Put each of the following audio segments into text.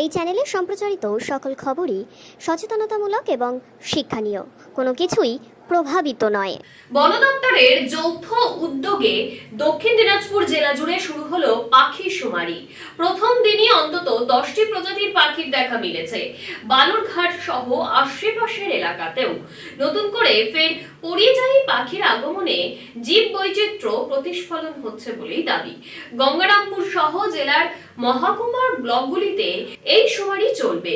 এই চ্যানেলে সম্প্রচারিত সকল খবরই সচেতনতামূলক এবং শিক্ষণীয়, কোনো কিছুই প্রভাবিত নয়। বন দপ্তরের যৌথ উদ্যোগে দক্ষিণ দিনাজপুর জেলা জুড়ে শুরু হলো পাখি শুমারি। প্রথম দিনই অন্তত 10টি প্রজাতির পাখির দেখা মিলেছে। বালুরঘাট সহ আশেপাশের এলাকাতেও নতুন করে ফের পরিযায়ী পাখির আগমনে জীব বৈচিত্র্য প্রতিস্ফলন হচ্ছে বলেই দাবি। গঙ্গারামপুর সহ জেলার মহকুমার ব্লকগুলিতে এই শুমারি চলবে।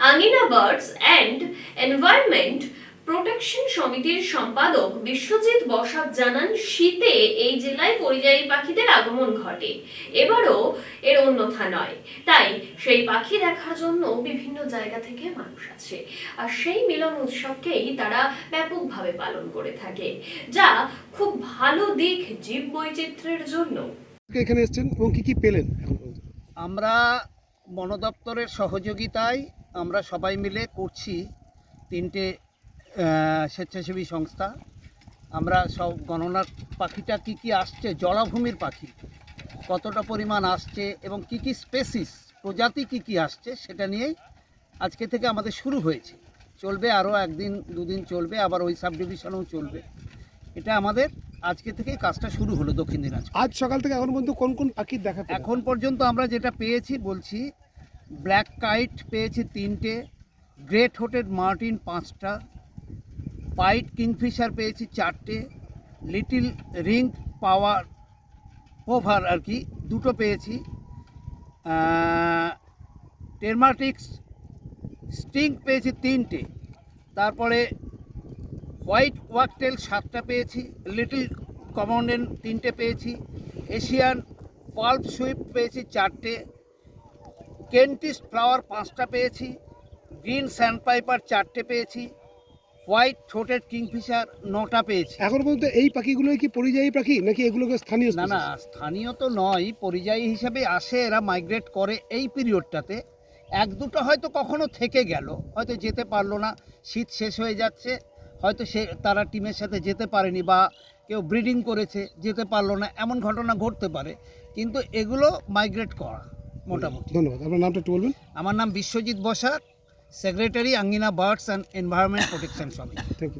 আঙ্গিনা বার্ডস অ্যান্ড এনভায়রনমেন্ট প্রোটেকশন সমিতির সম্পাদক বিশ্বজিৎ বসাক জানান, শীতে এই জেলায় পরিযায়ী পাখিদের আগমন ঘটে। এবারও এর অন্যথা নয়। তাই সেই পাখি দেখার জন্য বিভিন্ন জায়গা থেকে মানুষ আছে, আর সেই মিলন উৎসবকেই তারা ব্যাপকভাবে পালন করে থাকে, যা খুব ভালো দিক জীব বৈচিত্র্যের জন্য। এখানে এসেছেন এবং কি পেলেন? আমরা বন দপ্তরের সহযোগিতায় আমরা সবাই মিলে করছি। 3টে স্বেচ্ছাসেবী সংস্থা। আমরা সব গণনা পাখিটা কি আসছে, জলাভূমির পাখি কতটা পরিমাণ আসছে এবং কি স্পেসিস প্রজাতি কি আসছে সেটা নিয়েই আজকে থেকে আমাদের শুরু হয়েছে। চলবে আরও 1 দিন 2 দিন চলবে, আবার ওই সাব ডিভিশনেও চলবে। এটা আমাদের আজকে থেকে কাজটা শুরু হলো দক্ষিণ দিনাজপুর। আজ সকাল থেকে এখন পর্যন্ত কোন কোন পাখির দেখা পেলেন? এখন পর্যন্ত আমরা যেটা পেয়েছি বলছি, ব্ল্যাক কাইট পেয়েছি 3টে, গ্রেট হোটেড মার্টিন 5টা, পাইট কিংফিশার পেয়েছি 4টে, লিটিল রিং পাওয়ার পোভার আর কি 2টো পেয়েছি, টেরমাটিক্স স্টিং পেয়েছি 3টে, তারপরে হোয়াইট ওয়াকটেল 7টা পেয়েছি, লিটল কমন্ডেন 3টে পেয়েছি, এশিয়ান পাল্প সুইপ পেয়েছি 4টে, কেন্টিস ফ্লাওয়ার 5টা পেয়েছি, গ্রিন স্যান্ডপাইপার 4টে পেয়েছি, হোয়াইট থ্রোটেড কিংফিশার 9টা পেয়েছি। এখন পর্যন্ত এই পাখিগুলোই কি পরিযায়ী পাখি নাকি এগুলোকে স্থানীয়? না, স্থানীয় তো নয়, পরিযায়ী হিসেবে আসে, এরা মাইগ্রেট করে এই পিরিয়ডটাতে। 1-2টো হয়তো কখনো থেকে গেল, হয়তো যেতে পারলো না, শীত শেষ হয়ে যাচ্ছে, হয়তো তারা টিমের সাথে যেতে পারেনি, বা কেউ ব্রিডিং করেছে যেতে পারলো না, এমন ঘটনা ঘটতে পারে, কিন্তু এগুলো মাইগ্রেট করা মোটামুটি। ধন্যবাদ। আপনার নামটা একটু বলবেন? আমার নাম Biswajit Basak, secretary Angina birds and environment protection সমিতি। Thank you.